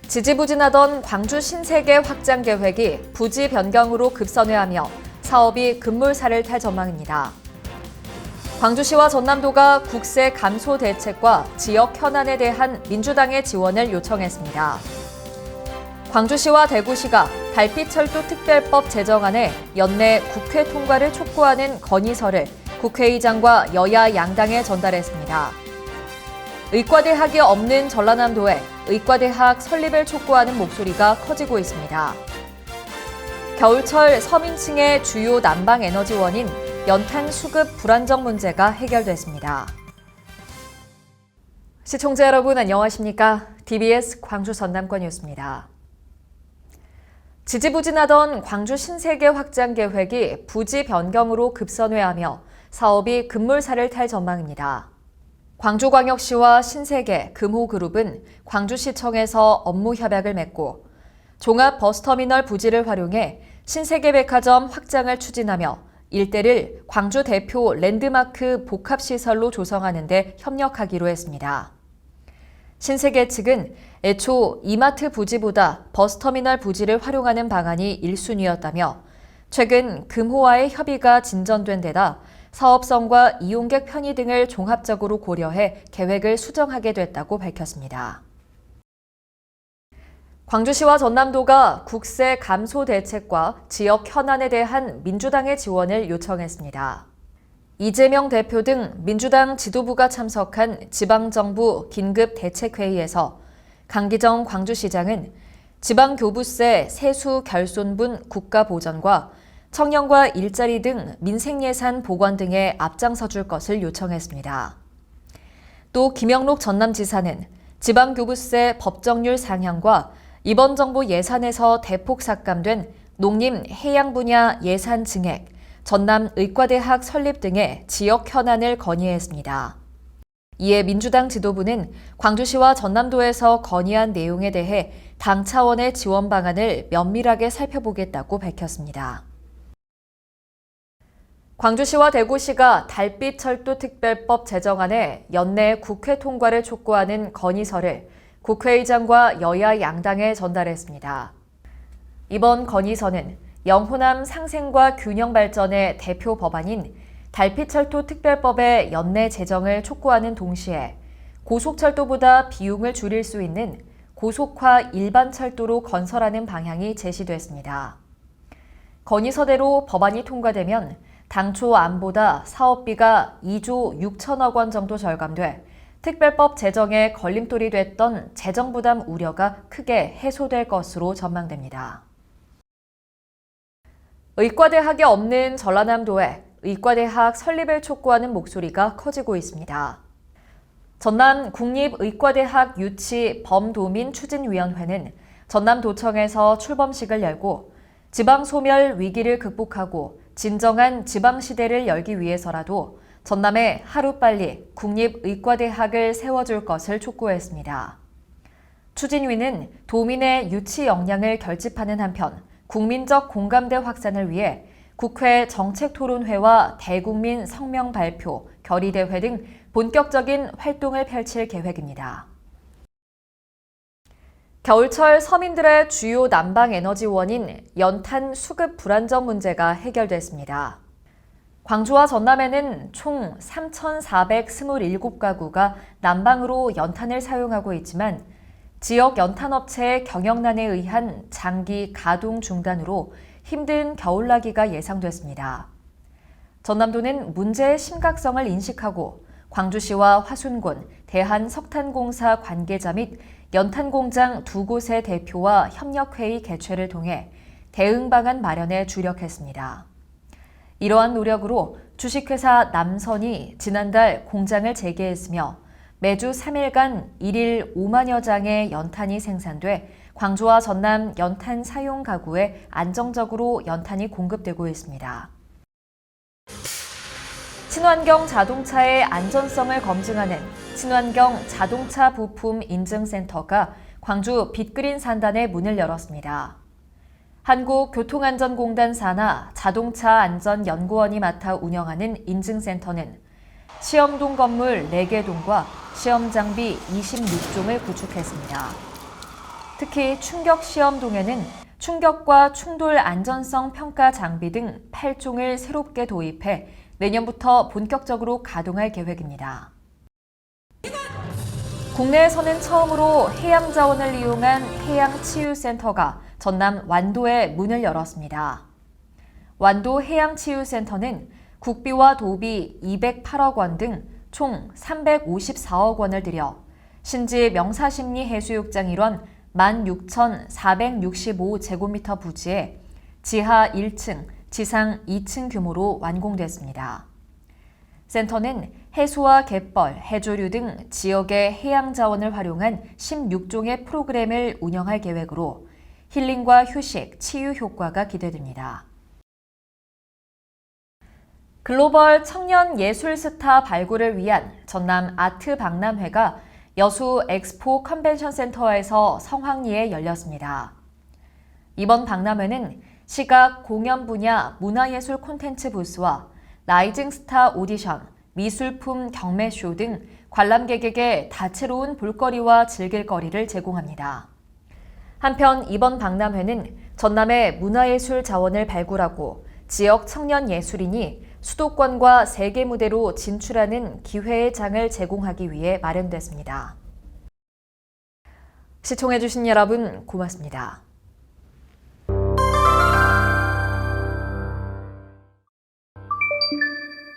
지지부진하던 광주 신세계 확장 계획이 부지 변경으로 급선회하며 사업이 급물살을 탈 전망입니다. 광주시와 전남도가 국세 감소 대책과 지역 현안에 대한 민주당의 지원을 요청했습니다. 광주시와 대구시가 달빛철도 특별법 제정안에 연내 국회 통과를 촉구하는 건의서를 국회의장과 여야 양당에 전달했습니다. 의과대학이 없는 전라남도에 의과대학 설립을 촉구하는 목소리가 커지고 있습니다. 겨울철 서민층의 주요 난방에너지원인 연탄 수급 불안정 문제가 해결됐습니다. 시청자 여러분 안녕하십니까? TBS 광주 전남권 뉴스입니다. 지지부진하던 광주 신세계 확장 계획이 부지 변경으로 급선회하며 사업이 급물살을 탈 전망입니다. 광주광역시와 신세계, 금호그룹은 광주시청에서 업무 협약을 맺고 종합버스터미널 부지를 활용해 신세계백화점 확장을 추진하며 일대를 광주 대표 랜드마크 복합시설로 조성하는 데 협력하기로 했습니다. 신세계 측은 애초 이마트 부지보다 버스터미널 부지를 활용하는 방안이 1순위였다며 최근 금호와의 협의가 진전된 데다 사업성과 이용객 편의 등을 종합적으로 고려해 계획을 수정하게 됐다고 밝혔습니다. 광주시와 전남도가 국세 감소 대책과 지역 현안에 대한 민주당의 지원을 요청했습니다. 이재명 대표 등 민주당 지도부가 참석한 지방정부 긴급대책회의에서 강기정 광주시장은 지방교부세 세수 결손분 국가보전과 청년과 일자리 등 민생예산 보관 등에 앞장서줄 것을 요청했습니다. 또 김영록 전남지사는 지방교부세 법정률 상향과 이번 정부 예산에서 대폭 삭감된 농림 해양 분야 예산 증액, 전남 의과대학 설립 등의 지역 현안을 건의했습니다. 이에 민주당 지도부는 광주시와 전남도에서 건의한 내용에 대해 당 차원의 지원 방안을 면밀하게 살펴보겠다고 밝혔습니다. 광주시와 대구시가 달빛철도 특별법 제정안에 연내 국회 통과를 촉구하는 건의서를 국회의장과 여야 양당에 전달했습니다. 이번 건의서는 영호남 상생과 균형 발전의 대표 법안인 달빛철도 특별법의 연내 제정을 촉구하는 동시에 고속철도보다 비용을 줄일 수 있는 고속화 일반철도로 건설하는 방향이 제시됐습니다. 건의서대로 법안이 통과되면 당초 안보다 사업비가 2조 6천억 원 정도 절감돼 특별법 제정에 걸림돌이 됐던 재정부담 우려가 크게 해소될 것으로 전망됩니다. 의과대학이 없는 전라남도에 의과대학 설립을 촉구하는 목소리가 커지고 있습니다. 전남 국립의과대학 유치 범도민 추진위원회는 전남도청에서 출범식을 열고 지방소멸 위기를 극복하고 진정한 지방시대를 열기 위해서라도 전남에 하루빨리 국립의과대학을 세워줄 것을 촉구했습니다. 추진위는 도민의 유치 역량을 결집하는 한편 국민적 공감대 확산을 위해 국회 정책토론회와 대국민 성명 발표, 결의대회 등 본격적인 활동을 펼칠 계획입니다. 겨울철 서민들의 주요 난방에너지원인 연탄 수급 불안정 문제가 해결됐습니다. 광주와 전남에는 총 3,427가구가 난방으로 연탄을 사용하고 있지만 지역 연탄업체의 경영난에 의한 장기 가동 중단으로 힘든 겨울나기가 예상됐습니다. 전남도는 문제의 심각성을 인식하고 광주시와 화순군, 대한석탄공사 관계자 및 연탄공장 2곳의 대표와 협력회의 개최를 통해 대응 방안 마련에 주력했습니다. 이러한 노력으로 주식회사 남선이 지난달 공장을 재개했으며 매주 3일간 1일 5만여 장의 연탄이 생산돼 광주와 전남 연탄 사용 가구에 안정적으로 연탄이 공급되고 있습니다. 친환경 자동차의 안전성을 검증하는 친환경 자동차 부품 인증센터가 광주 빅그린 산단에 문을 열었습니다. 한국교통안전공단 산하 자동차안전연구원이 맡아 운영하는 인증센터는 시험동 건물 4개 동과 시험 장비 26종을 구축했습니다. 특히 충격시험동에는 충격과 충돌 안전성 평가 장비 등 8종을 새롭게 도입해 내년부터 본격적으로 가동할 계획입니다. 국내에서는 처음으로 해양자원을 이용한 해양치유센터가 전남 완도에 문을 열었습니다. 완도 해양치유센터는 국비와 도비 208억 원 등 총 354억 원을 들여 신지 명사심리해수욕장 일원 16,465제곱미터 부지에 지하 1층, 지상 2층 규모로 완공됐습니다. 센터는 해수와 갯벌, 해조류 등 지역의 해양자원을 활용한 16종의 프로그램을 운영할 계획으로 힐링과 휴식, 치유 효과가 기대됩니다. 글로벌 청년 예술 스타 발굴을 위한 전남 아트 박람회가 여수 엑스포 컨벤션 센터에서 성황리에 열렸습니다. 이번 박람회는 시각, 공연 분야 문화예술 콘텐츠 부스와 라이징 스타 오디션, 미술품 경매쇼 등 관람객에게 다채로운 볼거리와 즐길거리를 제공합니다. 한편 이번 박람회는 전남의 문화예술 자원을 발굴하고 지역 청년 예술인이 수도권과 세계 무대로 진출하는 기회의 장을 제공하기 위해 마련됐습니다. 시청해주신 여러분 고맙습니다.